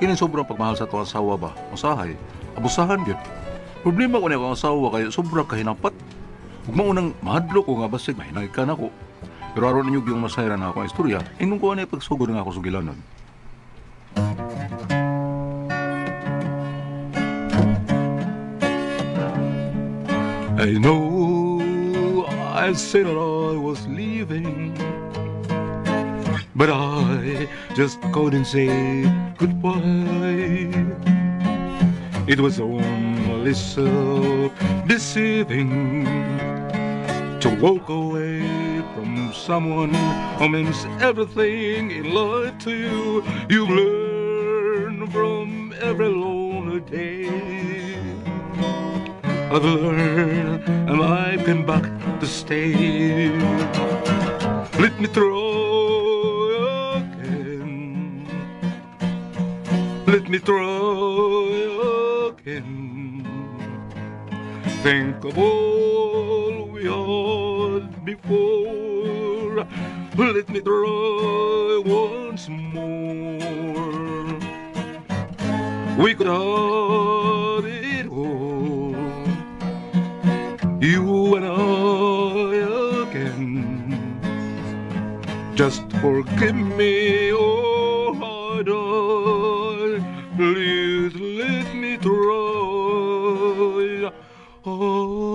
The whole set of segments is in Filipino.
Kini sobrang pagmahal sa tuwang asawa ba? Usahay, abusahan yun. Problema ko na akong asawa kaya sobrang kahinapat. Huwag maunang mahadlo ko nga basig mahinagikan ako. Pero aron ninyo yung masayra na akong istorya, ingon ko na ipagsugod nga ako sa gilanon. I know I said that I was leaving, but I just couldn't say goodbye. It was only so deceiving to walk away from someone who means everything in life to you. You've learned from every lonely day. I've learned and I've come back to stay. Let me try again. Let me try again. Think of all we had before. Let me try once more. We could have it all. You and I again. Just forgive me, oh my darling. Please let me try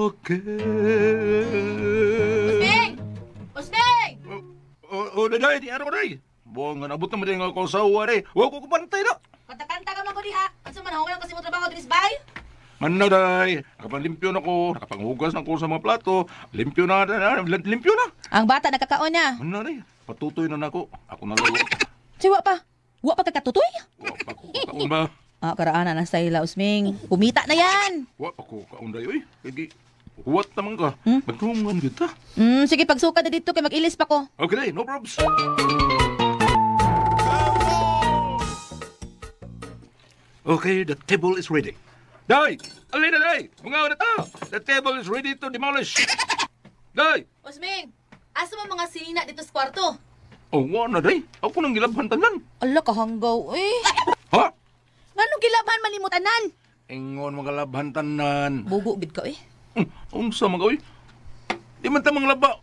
again. Osdeng! Daday, di ano day? Buong nga nabot naman din nga ako sa uwa day. Huwag ko kupantay na. Kanta-kanta ka man ko diha. Ano man, ako lang kasi mo trabaho dinis bay? Manna day, nakapanlimpyo na ko, nakapanghugas na ko sa mga plato, limpyo na. Ang bata nakakaon niya. Manna day, patutoy na nako. Ako na lalo. Siwa pa. Wa pa kagkatutoy? Wa pa ko kaon ba? Karaan na sa ila, Usming. Kumita na yan. Wa pa ko kaon day, oy. Kaya huwat naman ka. Magtungan kita. Sige, pagsuka na dito kay mag-ilis pa ko. Okay day, no probs. Okay, the table is ready. Day! Alin na, day! Mga na ta! The table is ready to demolish. Day! Usming, asa mo mga sinina dito sa kwarto? Oh, wala na, day. Ako nang gilabhan tanan. Ala, kahanggaw, eh. Ha? Nganong gilabhan malimutanan? Ingon mga labhan tanan. Bugo, gid ka, eh. Unsa mga, oy? Di man tamang laba.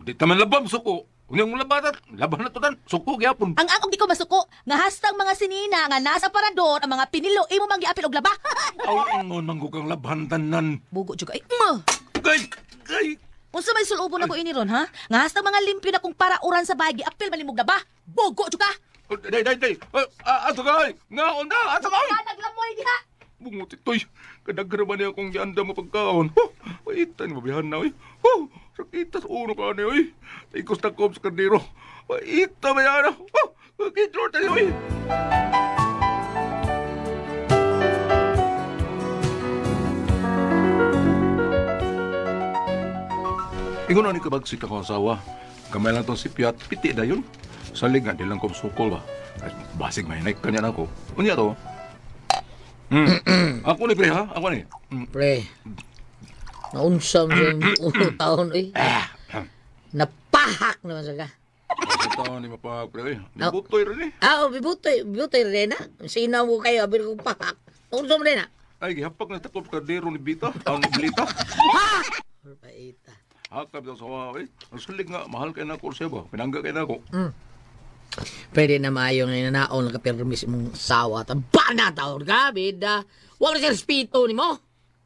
Di taman laba, suko. Unyang labatat, laban na to tan. Suko, gyapon. Ang akong di ko masuko, nga hastang mga sinina nga nasa parador ang mga pinilo, imo mang giapil og laba. Aw, ingon manggukang labhan tanan. Bugo juga, eh. Gay! Unsa may sulubon ako ini ron, ha? Nga hastang mga limpyo na kung para uran sa bagi, apil malimog laba. Bugo juga. Day! Ato kay! Ngaon na! Ato kay! Naglamoy diha. Bungot ito'y. Kadagraman niya akong gianda mo pagkaon. Waitan, mabihan na, oy. Sakita sa uno ka niya, oy. Ikos na kom sa kardero. Waita, mayana. Kitro tayo, oy. Ingon na ni kabagsik ako asawa. Kamay lang itong sipyat, piti na yun. Salig nga, di lang kong sukol ba. Basig may naik kanya na ako. Unya to. Ako ni pre ha? Ako ni. Pre, naunsam sa ulo taon eh. Napahak naman sa ka. Ito ni mapahak pre. Bibutoy rin eh. Bibutoy rin na. Sinaw mo kayo, abir kong pahak. Naunsam rin na. Ay, gihapak na takop kardero ni Bita. Ang Blita. Ha! Paita. Hakap daw sa mga eh. Ang sulig nga, mahal kayo na ako siya ba? Pinangga kayo na ako. Pwede na maayo nga nanaon ka permis mong sawa. Bana taon ka, bida. Huwag na siya respeto ni mo.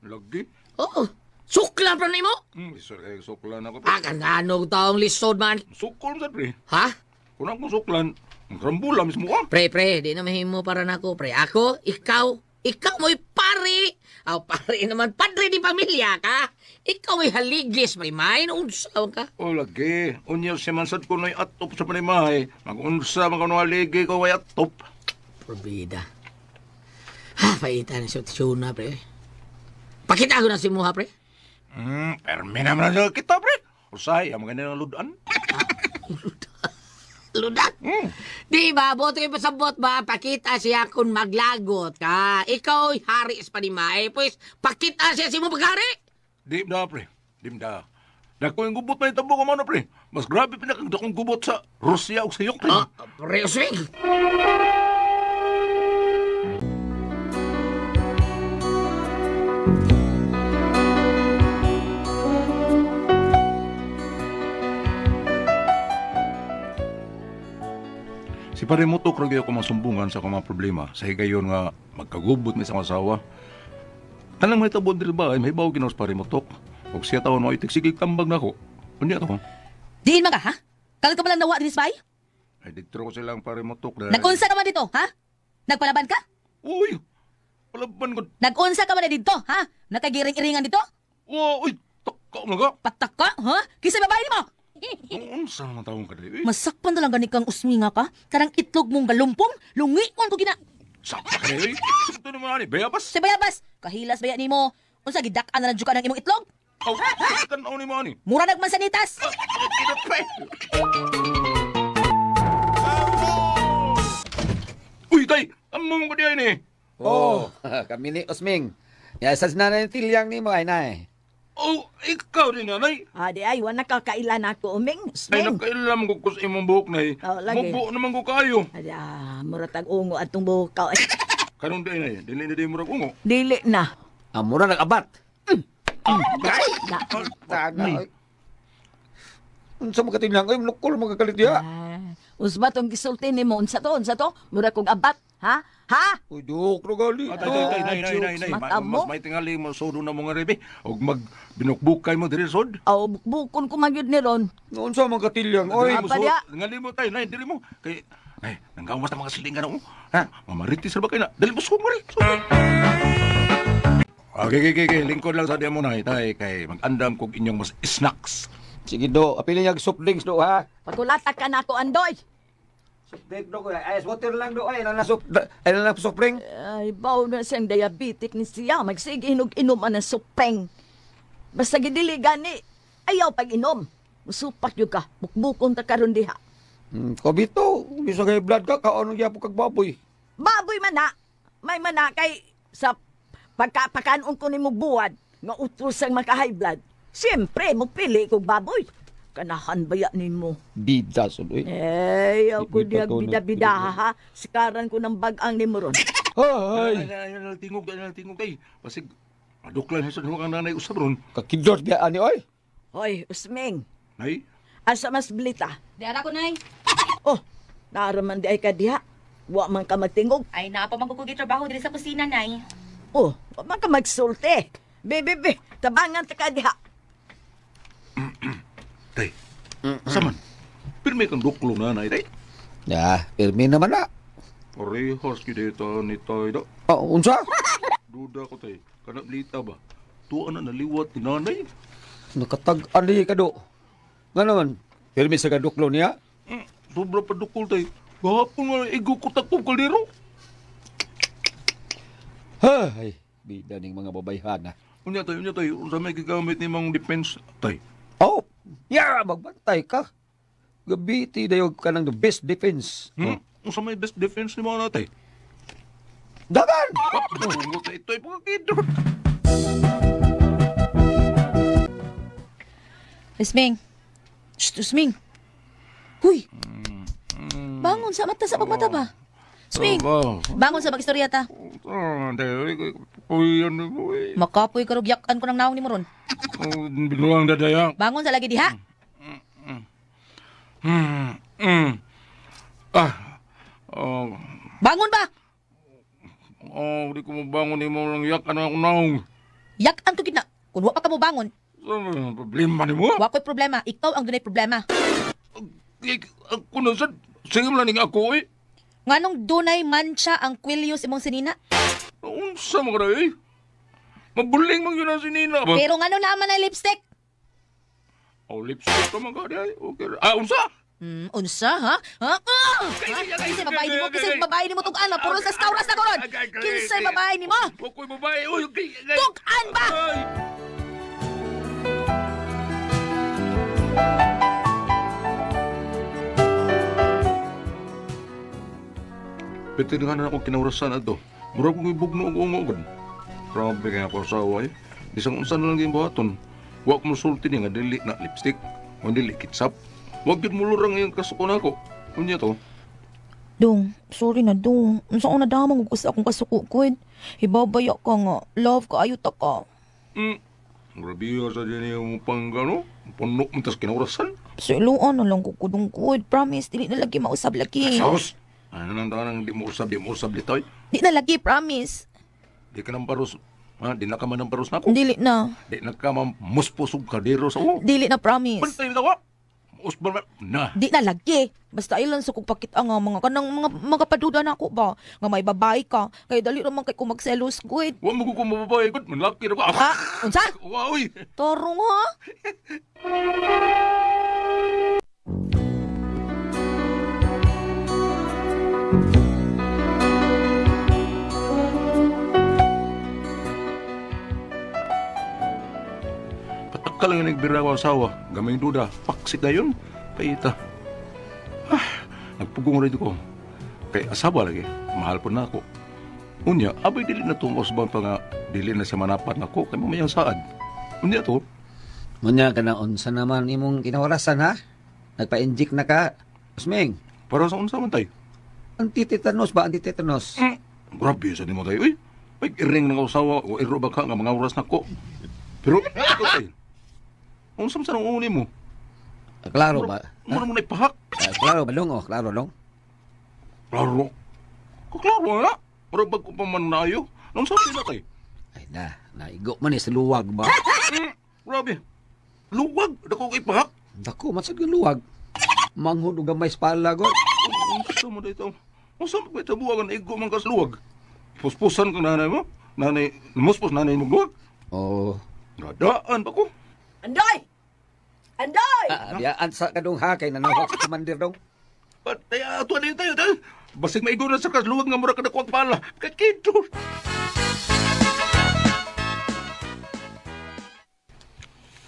Lagi? Oo. Suklan pa ni mo. Isor kayo suklan ako. Kanano taong lisod man. Sukol sa pre. Ha? Kung akong suklan, ang rambula mismo ah. Pre, di na mahimo para nako, pre. Ako, ikaw mo'y pari. Pari naman, padre di pamilya ka. Ikaw mo'y haligis, may main, unsaw ka. O lagi, unyaw si mansad ko na'y atop sa panimahay. Mag-unsa, mag-anuhaligi ko ay atop. Probida. Paita na siya na, pre. Pakita ko na si Muha, pre. Permi naman na kita, pre. Usay, ang mga nilang ludan. ludak. Di ba, boto kayo pasabot ba, pakita siya kung maglagot ka. Ikaw, hari is panimay, pues, pakita siya si mo paghari. Di na, pre. Di na. Dako yung gubot na itabo ko mo na, pre. Mas grabe pinakagdakong gubot sa Russia o sa Ukraine. Pre, swing. Si pare mo to, kragyo ko masumbungan sa mga problema. Sa higayon nga, magkagubot may isang asawa. Tanang may tabon dil ba, ay may bawa ginawas pare mo to. Huwag siya taon mo, itigsigig tambag na ako. Ano to, ha? Diin mga, ha? Kalag ka malang nawa din bay? Ay, dito ko silang pare mo to. Nag-unsa ka man dito, ha? Nagpalaban ka? Uy, palaban ko. Nag-unsa ka man dito, ha? Nakagiring-iringan dito? Uy, taka nga. Patak ka, ha? Kisay babae ni mo? Ang saan naman taong ka dali? Masakpan na lang gani kang usminga ka. Karang itlog mong galumpong, lungion ko gina. Sakta ka dali? Ito naman, bayabas. Sa bayabas, kahilas baya ni mo. Unsa gidak-an na lang juka ng imong itlog? Aw, tanaw ni Manny. Mura nagmansanitas. Uy, tay! Among ko diyan eh! Oh, kami ni Osming. Ya, sa nanay tilyang ni mo, ay nay. Oh, ikaw din, nanay. Adi ay, wala nakakailan ako, Uming. Ay, Usming. nakailam ko kus imong buhok na eh. Oh, lagi. Magbuo naman ko kayo. Adi, muratag ungo at bukaw. Ay, Karon din eh, dili na din mo ungo. dili na. Amura nag-abat. Na. Taga. Unsa mo katilyang? Ay, mulukol mo kagalit diya. Usba tong gisulti ni mo. Unsa to? Mura kong abat. Ha? Ha? Uy, duk, rogali. Nay. mata mo. Mas may tingali mo sodo na mga rebe. Og mag binukbukay mo diri sod. Aw, bukbukon ko magyud ni ron. Noon sa mga katilyang. Oy, Apa dia? Ngali mo tay, nay, dili mo. Kay ay, nanggawas na mga silingan mo. Ha? Mamaritis ra ba kay na? Dali mo sumari. Okay, lingkod lang sa diyan mo na, tay, kay mag-andam kog inyong mas snacks. sige do. Apili niya soft drinks do, ha? Pagkulata ka na ako, Andoy. Soft drink do, ice water lang do. Ay, lang soft drink. Ay, baw na siyang diabetic ni siya. Magsige inom ang supeng. Basta gidili gani, ayaw pag-inom. Musupak yun ka. Bukbukon ta karon diha. Kabito, bisa kay blood ka, kaon ng yapo kag baboy. Baboy man na. May mana kay sa pagkapakanon ko ni mo buwad nga utros ang maka-high blood. Siyempre, magpili kong baboy. Kanahan baya ni mo. Bida, sudoy. Eh, ako Bida diag to, bida-bida ha. Sikaran ko ng bagang ni mo ron. Ay, Ay, tingog tay. Basig aduklan sa ang nanay usab ron. kakidot biya ani, oy. Hoy, Usming. Nay, Asa mas blita? Di ara ko, nay. Oh, naraman di ay ka diha. Wa man ka magtingog. Ay, napamangkukugi trabaho diri sa kusina, nay. Oh, wa man ka magsulti. Be, tabangan ta ka diha. tay. Saman. Pirmi kang duklo na nay tay. Ya, pirmi naman na. Parehas kita ni tay do. Oh, unsa? Duda ko tay. Kana blita ba? Tuwa na naliwat ni nanay. Nakatag-an di ka do. Nga naman, pirmi sa kaduklo niya. Sobra pa dukol tay. Gahapon nga igo ko takong kaldero. Ay, bida ning mga babayhan na. Unya tay. Unsa may gigamit ni mong defense tay? Oh, ya, magbantay ka. Gabiti dayo ka ng the best defense. Unsa may best defense ni mga natay? Dagan! Bungo tay ito'y pagkakidro. Usming. Shh, Usming. Huy. Bangon sa mata sa pagmata ba? Usming. Bangon sa magistorya ta. Uy, ano mo eh. Makapoy karugyakan ko ng naong ni mo ron. Binuang dadaya. Bangon sa lagi diha. Bangon ba? Di ko mabangon ni mo lang yak. Ano ako naong? Yak-an to gina. Kung wa pa ka mo bangon, Ano problema ni mo? wa ko'y problema. Ikaw ang dunay problema. Ako na sad. Sige mo lang ako eh. Nganong dunay mancha ang kwelyos imong sinina? Unsa mo ka eh? Mabuling mang yun ang sinina ba? Pero ngano naman ang lipstick? Lipstick ka mga kadi. Okay. Unsa? Unsa, ha? Ha? Kinsay babae ni mo? Kinsay babae ni mo tug-an? Puro sa skauras na koron. Kinsay babae ni mo? Huwag ko'y babae. Tug-an ba? Pwede nga na akong kinaurasan ato. Mura kong ibugno ang ungogan. Grabe kaya ako asawa eh. Bisang unsa na lang yung buhaton. Huwag mo sulti niya nga dili na lipstick. O dili kitsap. Huwag yun mulurang yung kasukon ako. Kunya to. Dong, sorry na dong. Unsa ko nadamang ug akong kasuko ko. Hibabaya ka nga. Love ka ayo ta ka. Grabe sa dyan yung panggano. Punok mo tas kinaurasan. Sa iluan na lang ko kudungkod. Promise, dili na lagi mausab lagi. Sos! Ano nang tanang di mo usab litoy? Di na lagi, promise. Di ka ng paros. Ha? Di na ka man ng paros na ako. Dili na. Di na ka man muspusog kadero sa ulo. Dili na, promise. Bantay na ako. Usbal na. Di na lagi. Basta ilan sa kong pakita nga mga kanang mga paduda na ako ba? Nga may babae ka. Kaya dali naman kay kung magselos, good. Huwag mo kung mababae ko. Manlaki na ko. Ha? Unsa? Wow, uy. Tarong ha? Patakal nga nagbira ko asawa. Gamay duda. Paksit na yun. Paita. Nagpugong rin ko. Kay asawa lagi. Mahal po na ako. Unya, abay dili na tumos ba pa nga dili na siya manapat na ko. Kay mamayang saad. Unya to. Munya ka na unsa naman imong kinawarasan ha? Nagpa-inject na ka. Usming, Para sa unsa man tay. antitetanus ba? Antitetanus? Grabe sa nimo tay. Uy. May iring ng asawa o iro ba ka nga mga oras na ko. Pero ito tay. Unsa man sa nang uli mo? Klaro ba? Mura mo na ipahak. Klaro ba dong? Klaro dong? Klaro. Klaro na. Mura bag ko pa man nayo. Nung sabi na tay. Ay naigo man sa luwag ba? Grabe. Luwag. Dako ko ipahak. Dako, matsad ka luwag. Manghod o gamay spala ko. Ang gusto mo dito. Ang saan ba ito buwagan na igo man kas luwag? Puspusan kang nanay mo? Nanay, muspos nanay mo luwag? Oo. Nadaan pa ko. Andoy! Andoy! Biyaan sa kadong ha, kay nanawag sa komandir dong. Patay, ato na yun tayo. Basig maigo na sa kas luwag nga mura ka na kuwag pala. Kakito.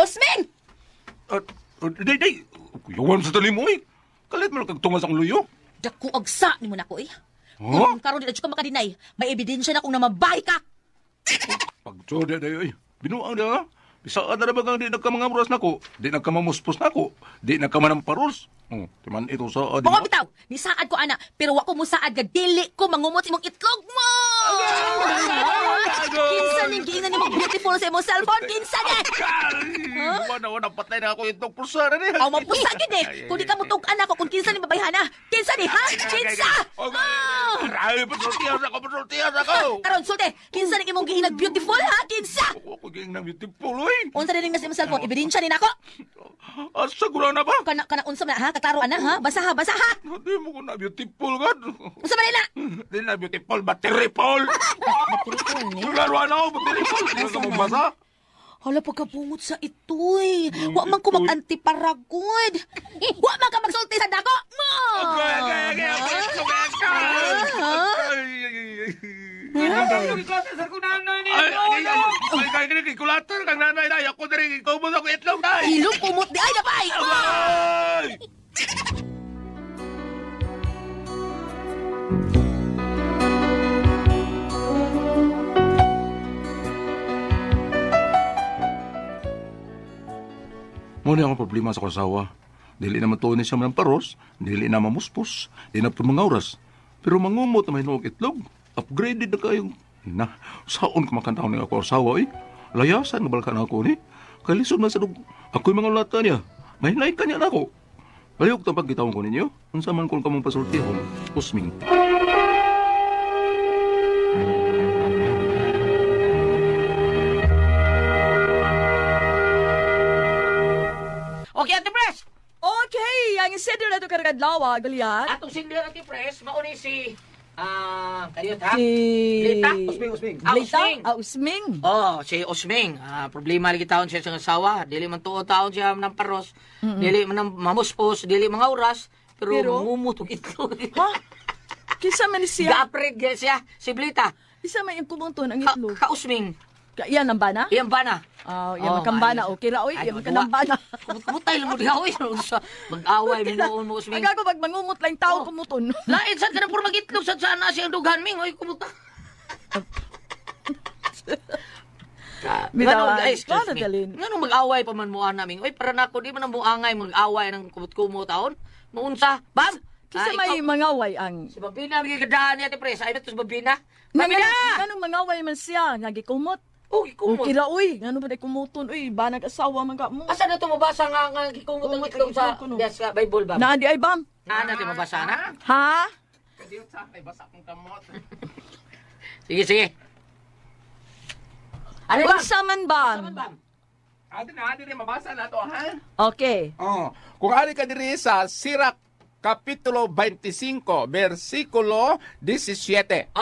Osming! Day. Kuyawan sa tali mo eh. Kalit mo lang kagtungas ang luyo. Dako agsa ni mo na ko eh. Huh? Kung karon di na ka makadinay, may ebidensya na kung namabahay ka. Pagtsoda dayo eh. Binuang na ha. Bisaan na naman ang di nagkamangamuras na ko. Di nagkamamuspos na ko. Di nagkamanamparos. Timan ito sa adi Mga mo. bitaw, ni saad ko ana, pero wako mo saad ga dili ko mangumot sa imong itlog mo. Kinsa ning giingan nimo beautiful sa imong cellphone, kinsa ni? Wala patay na ako itong pusara niya. Aw mapusa gid eh. Kung di ka mutug-an ako kung kinsa ni babayhana. Kinsa ni ha? Kinsa? Ay, pasultiyan ako. Karon sulte, kinsa ning imong gihinag beautiful ha? Kinsa? Ako ging na beautiful, oy. Unsa ning sa imong cellphone? Ebidensya ni nako. Asa gura na ba? Kana unsa man ha? Kaklaro ana ha? Basa ha? Hindi mo ko na beautiful, God. Unsa man nila? Hindi na beautiful, but terrible. Beautiful ni. Laruan ako, but terrible. Hindi ka magbasa. Hala, pagkapungot sa itoy. Wa man ko mag-antiparagod. Wa man ka magsulti sa dako mo. Kulator kang nanay na. Ako na rin, ikaw mo sa itlog na. Ilong kumot di ay napay. Ay! Muna akong problema sa kasawa. Dili na matunin siya ng paros, dili na mamuspos, di na po mga oras. Pero mangumot na may nuwag itlog. Upgraded na kayong... Na, saon ka makantaw ng ako asawa eh. Layasan nga balkan ako ni. Kalisod man sa dug. Ako'y mga lata niya. May naik ka niya na ako. Kaliyog tapag kitawang ko ninyo. Ang saman kung kamong pasultihon. Usming. Okay, Ate Pres! Okay, ang sender na ito karagadawa, Goliath. Atong sindir, Ate Pres, mauni si... kaniyot ha? Si... Lita? Usming. Usming. Usming. Oh, si Usming. Problema lagi taon siya sa asawa. Dili man tuo taon siya ng paros. Dili man mamuspos. Dili mga oras. Pero mumutog ito. Ha? Kinsa man siya? Ga-upgrade siya. Si Blita. Isa may yung kumonton ang itlog. Ka-Usming. Yan ang bana? Iyang bana. Yan ang bana. O, kira, oy, yan ang bana. Kumutay lang mo diha, oy. Mag-away, minuon mo, Usming. Agago, pag mangumot lang tao, kumuton. Lain, saan ka na puro mag-itlog? Saan na siyang dughan, Ming? Oy, kumuta. Bitaw, guys, paano dalhin? Ganun mag-away pa man mo namin. Oy, para nako, di man ang buangay mag-away ng kumut-kumo taon. Maunsa, bam! Kasi may mangaway ang... Si Babina, magigadahan niya, Pres. Ay, ito si Babina. Babina! Ganong mangaway man siya, nagikumot. Oh, O, gikumot. kira, uy, gano'n ba na kumuton? Uy, ba nag-asawa man ka mo? Asa na ito mabasa nga gikumot ang Kumot itlog ang sa itlog ko, no? yes, Bible, bam? Naandi ay, bam? Naan natin mabasa na? Ha? Sige, sige. Ano ba? Unsa man, bam? Saman, bam? Ate rin, mabasa na to, ha? Okay. Kung ari ka diri sa Sirach Kapitulo 25, versikulo 17.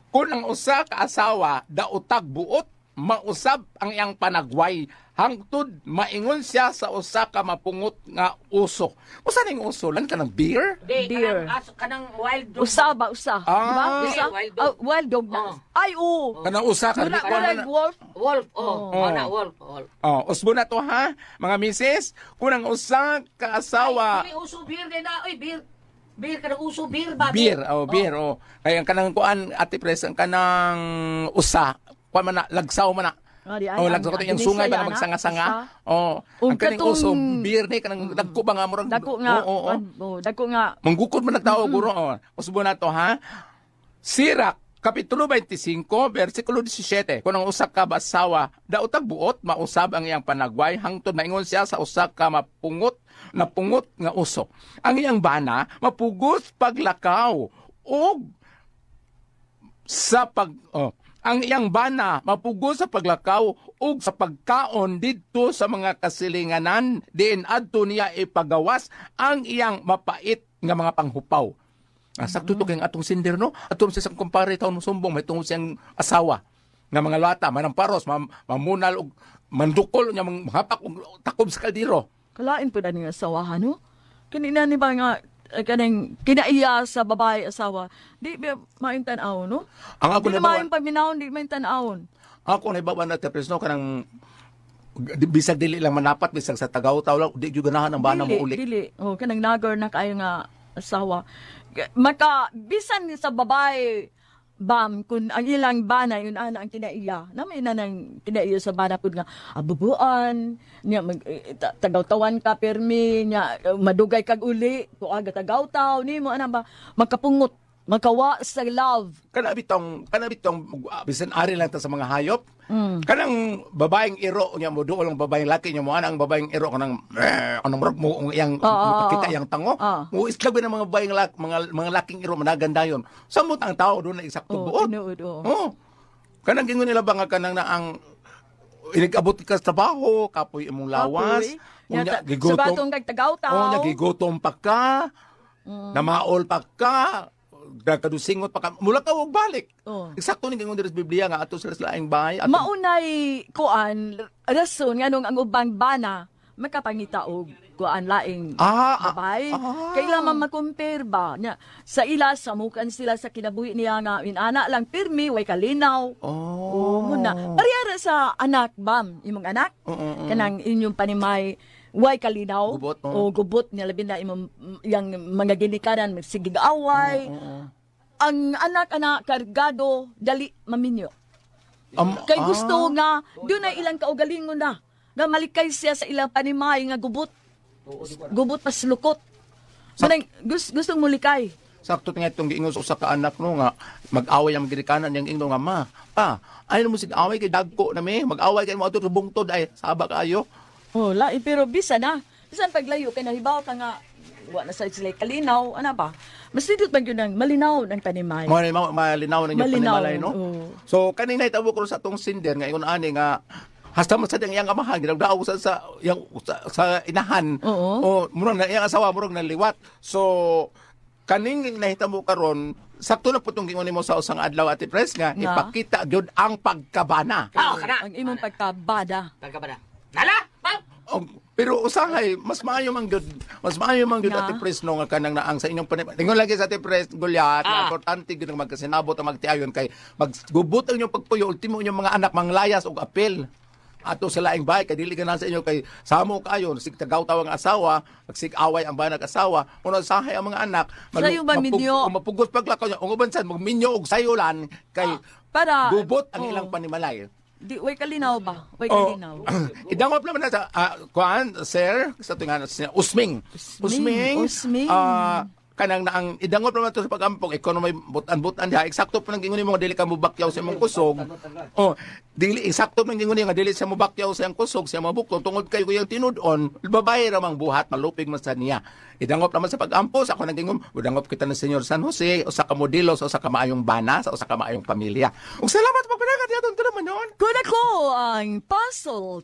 Kung ang usa ka asawa daotag buot, mausab ang iyang panagway. Hangtod maingon siya sa usa ka mapungot nga uso. Usa ning uso? Lang ka ng beer? Di, Dear. kanang wild dog. Usa ba, usa? Ah. Diba? Usa? Wild dog. Wild dog na. Oh. Ay, oo. Kanang usa ka. Wala, di- wala, na- wolf. Wolf, oh. Oh. Ana, wolf, wolf. usbo na to, ha? Mga misis, kung ang usa ka asawa... Ay, uso beer din na. Oy, beer. Beer, kanang uso beer ba? Beer, beer, Kaya ang kanang kuan, Ate Pres, ang kanang usa, kuan man na, lagsaw man na. Di ay, Lagsaw ko yung sungay ba na magsanga-sanga. Ang kaning katong- uso, beer ni, kanang dagko ba nga, murag. Dako nga. Dako nga. Manggukod man nagtao, guro. Usbo na to, ha? Sirach, Kapitulo 25, versikulo 17. Kung ang usa ka basawa, daotag buot, mausab ang iyang panagway, hangtod maingon siya sa usa ka mapungot nga uso. Ang iyang bana, mapugos paglakaw, o sa ang iyang bana mapugos sa paglakaw ug sa pagkaon didto sa mga kasilinganan diin adto niya ipagawas ang iyang mapait nga mga panghupaw. Sakto to kay ang atong sinder, no? Atong sa isang kumpare taon sumbong may tungod siyang asawa nga mga lata manamparos mamunal og mandukol nya manghapak og takob sa kaldero. Kalain po na niya asawahan, no? Kanina ni ba nga, kanang kinaiya sa babae asawa, di ba maintanaw, no? Ang ako Di na na maing paminahon, di maintanawon. Ako na ibawa na Presno kanang bisag dili lang manapat bisag sa tagaw-taw lang di jud ganahan ang bana mo uli. Dili. O, kanang nagor na kayo nga asawa. Bisan sa babae, bam, kung ang ilang bana, yun ana ang kinaiya. Namin na nang kinaiya sa bana po nga, abubuan, niya, tagaw-tawan ka, permi, niya, madugay kag uli, kung aga tagaw-taw, ni mo, ana ba, magkapungot, magkawa sa love. Kanabitong bisan ari lang ta sa mga hayop. Kanang babaeng iro nya mo duol ang babaeng laki nya mo ana ang babaeng iro kanang murag mo iyang makita iyang tango. Mo islag ng mga babaeng mga laking iro managandayon. Samot ang tao doon na eksakto buot. Tinuod, Kanang gingon nila ba nga kanang na ang inigabot ka sa trabaho, kapoy imong lawas. Unya Sa batong kag tagaw-taw. Unya gigutom pa ka. Namaol pa ka. Kadusingot pa ka. Mula ka og balik. Eksakto ni gingon diri sa Biblia nga ato sila laing bahay. Maunay kuan rason nganong ang ubang bana makapangita og kuan laing babay. Kailangan makompare ba nya sa ila samukan sila sa kinabuhi niya nga inana lang pirmi way kalinaw. Muna. Parehara sa anak bam, imong anak. Kanang inyong panimay way kalinaw Gubot, o gubot niya labi na imong yang mga ginikanan sigig away. Ang anak-anak kargado dali maminyo. Kay gusto nga doon na ilang kaugalingon na nga malikay siya sa ilang panimay nga gubot pas lukot. So, gustong mulikay. Sakto nga itong giingos usa ka anak no nga mag-away ang gidikanan yang ingno nga ma. Ay mo sig away kay dagko na me, mag-away kay mo ato bungtod ay saba kaayo. Pero bisan paglayo kay nahibaw ka nga wa na sa sila kalinaw, ana ba? Mas dito man yun ang malinaw ng panimay. Malinaw na yung panimalay, no? So, kanina itabo ko sa atong sinder nga ingon ani nga hasta mo sa diyang amahan, ginagdaaw sa inahan. O, murang na, iyang asawa, murang naliwat. So, kaning nahitamo karon sakto na po itong gingon mo sa usang adlaw Ate Pres nga, ipakita gyud ang pagkabana. Kana. Ang imong pagkabada. Pagkabada. Nala! Bam! Pero usahay, mas maayo man good Nga. Ate Pres no nga kanang naang sa inyong panip. Tingon lagi sa Ate Pres Goliath, Ah. importante gyud nga magkasinabot ang magtiayon kay maggubot ang inyong pagpuyo ultimo inyong mga anak manglayas og apel. Ato sa laing bahay kay dili ganan sa inyo kay samo kayo sig tagaw tawang asawa, magsig away ang banag asawa, uno usahay ang mga anak. Sayo ba, minyo? Mapugos paglakaw niya, ung uban sad magminyo og sayulan kay Para gubot ang oh, ilang panimalay. Di way kalinaw ba? Way Oh, kalinaw. idangop naman na sa, kuan, sir, sa tungan, Usming. Usming. Kanang naang idangop naman to sa pagampong ekonomy butan-butan diha eksakto pa nang gingon mo dili ka mubakyaw sa imong kusog. Oh, dili eksakto man gingon nga dili sa mubakyaw sa iyang kusog sa imong bukto tungod kay kuyang tinud-on, babae ra mang buhat malupig man sa niya. Idangop naman sa pagampos ako nang gingon, udangop kita ni Senyor San Jose usa ka modelo sa usa ka maayong bana sa usa ka maayong pamilya. Ug salamat pagpanagat atong naman noon. Kung ako ang puzzle